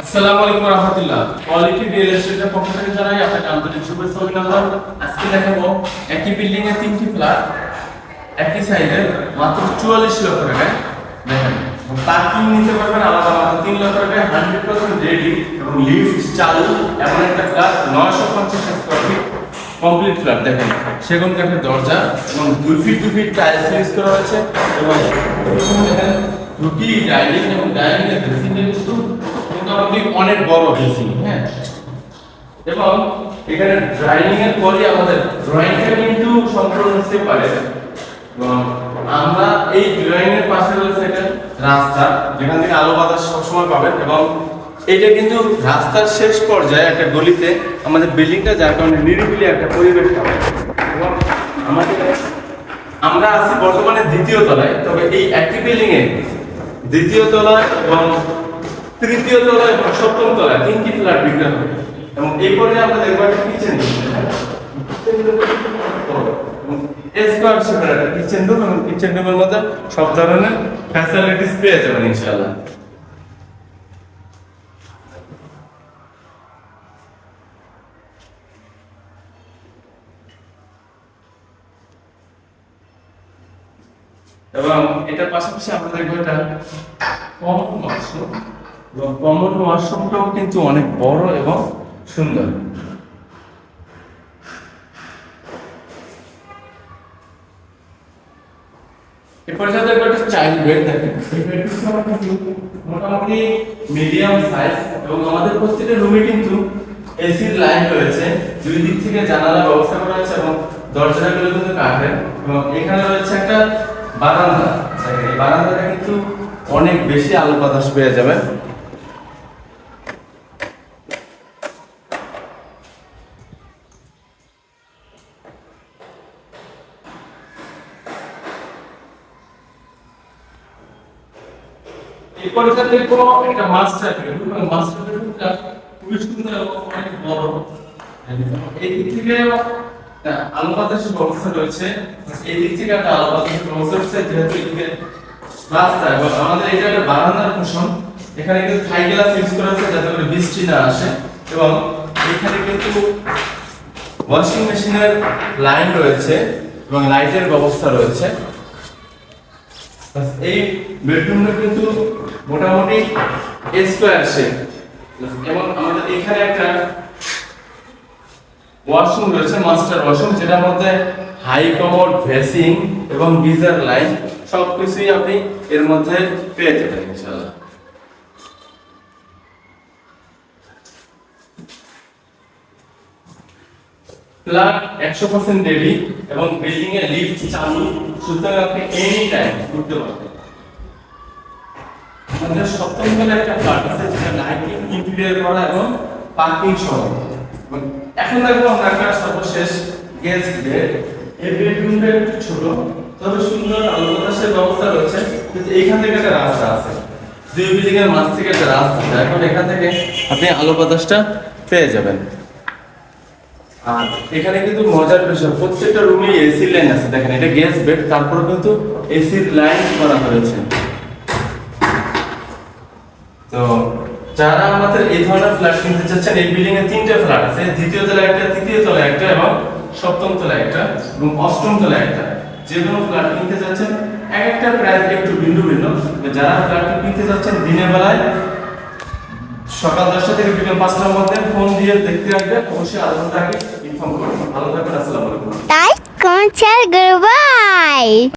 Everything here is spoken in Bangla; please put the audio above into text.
আসসালামু আলাইকুম রাহমাতুল্লাহ। কোয়ালিটি রিয়েল এস্টেটের পক্ষ থেকে জানাই আপনাকে আন্তরিক শুভেচ্ছা ও অভিনন্দন। আজকে দেখাবো একই বিল্ডিং এ তিনটি ফ্ল্যাট একই সাইজের মাত্র 44 লক্ষ টাকায়। দেখেন পার্কিং নিতে পারবেন আলাদা মাত্র 3 লক্ষ টাকায় 100% রেডি এবং লিফট চালু এমন একটা flat 950 square feet complete flat. দেখেন সেগুন কাঠের দরজা এবং 2 ফিট টাইলস ইউজ করা হয়েছে এবং দেখেন দুটি ডাইনিং এবং ডাইনিং এর ড্রেসিং টেবিল মোটামুটি অনেক বড় ড্রেসিং, হ্যাঁ। এবং এখানে ড্রাইনিং এর পরে আমাদের ড্রয়িংটা কিন্তু সম্পূর্ণ সেপারেট এবং আমরা এই ড্রয়িং এর পাশে রয়েছে একটা রাস্তা যেখান থেকে আলো বাতাস সবসময় পাবেন এবং এটা কিন্তু রাস্তার শেষ পর্যায়ে একটা গলিতে আমাদের বিল্ডিংটা, যার কারণে নিরিবিলি একটা পরিবেশ পাবে। এবং আমরা আছি বর্তমানে দ্বিতীয় তলায়, তবে এই একই বিল্ডিং এ দ্বিতীয় তলায় এবং তৃতীয় তলায় এবং সপ্তম তলায় তিনটি ফ্ল্যাট বিক্রি হবে এবং এই পর্যায়ে আমরা দেখব একটা কিচেন স্কয়ার শেপের একটা কিচেন রুম এবং কিচেন রুমের মধ্যে সব ধরনের ফ্যাসিলিটিস পেয়ে যাবেন ইনশাআল্লাহ। এবং এটার পাশাপাশি আমরা দেখবো এটা কমন ওয়াশরুম এবং কমন ওয়াশরুমটাও কিন্তু অনেক বড় এবং সুন্দর। এরপর সাথে একটা চাইল্ড বেড দেখেন, এই বেডরুমটা মোটামুটি মিডিয়াম সাইজ এবং আমাদের প্রত্যেকটা রুমে কিন্তু এসির লাইন রয়েছে, দুই দিক থেকে জানালা ব্যবস্থা করা আছে এবং দরজাগুলো কিন্তু কাঠের এবং এখানে রয়েছে একটা বারান্দা। এই বারান্দাটা কিন্তু অনেক বেশি আলো বাতাস পেয়ে যাবে। এরপরে দেখবো একটা মাস্টার বেডরুম এবং মাস্টার বেডরুমটা খুবই সুন্দর এবং অনেক বড়। এই দিক থেকে আলো বাতাসের ব্যবস্থা রয়েছে, এই দিক থেকে একটা আলো বাতাসের ব্যবস্থা রয়েছে যেহেতু এদিকে রাস্তা এবং আমাদের এটা একটা বারান্দার পোর্শন। এখানে কিন্তু থাই গ্লাস ইউজ করা হয়েছে যাতে করে বৃষ্টি না আসে এবং এখানে কিন্তু ওয়াশিং মেশিনের লাইন রয়েছে এবং লাইটের ব্যবস্থা রয়েছে। এই বেডরুমটা কিন্তু মোটামুটি স্কয়ার শেপ এবং আমাদের এখানে একটা ওয়াশরুম রয়েছে, মাস্টার ওয়াশরুম, যেটার মধ্যে হাই কমোড, ভেসিং এবং গিজার লাইন সবকিছুই আপনি এর মধ্যে পেয়ে যাবেন ইনশাআল্লাহ। ফ্ল্যাট 100% রেডি এবং বিল্ডিং এ লিফট চালু, সুতরাং আপনি এনি টাইম ঘুরতে পারবেন। আমাদের সপ্তম তলায় একটা ফ্ল্যাট আছে যেটা লাইটিং, ইন্টেরিয়র করা এবং পার্কিং সহ। এখন দেখবো আমরা একটা সর্বশেষ গেস্ট বেড। এই বেডরুমটা একটু ছোট তবে সুন্দর আলো বাতাসের ব্যবস্থা রয়েছে, কিন্তু এইখান থেকে একটা রাস্তা আছে, দুই বিল্ডিং এর মাঝ থেকে একটা রাস্তা আছে, এখন এখান থেকে আপনি আলো বাতাসটা পেয়ে যাবেন। আর এখানে কিন্তু মজার বিষয়, প্রত্যেকটা রুমে এসি লাইন আছে। দেখেন এটা গেস্ট বেড, তারপর কিন্তু এসির লাইন করা হয়েছে। তো যারা আমাদের এই ধরনের ফ্ল্যাট কিনতে চাচ্ছেন, এই বিল্ডিং এ তিনটা ফ্ল্যাট আছে, দ্বিতীয় তলায় একটা, তৃতীয় তলায় একটা এবং সপ্তম তলায় একটা এবং অষ্টম তলায় একটা। যে কোনো ফ্ল্যাট কিনতে চাচ্ছেন এক একটা প্রাইস একটু ভিন্ন ভিন্ন। যারা ফ্ল্যাট কিনতে চাচ্ছেন দিনের বেলায় সকাল 10টা থেকে বিকেল 5টার মধ্যে ফোন দিয়ে দেখতে রাখবেন, অবশ্যই আলোচনাটাকে ইনফর্ম করবেন। ভালো থাকবেন, আসসালামু আলাইকুম। Like, comment, share, goodbye.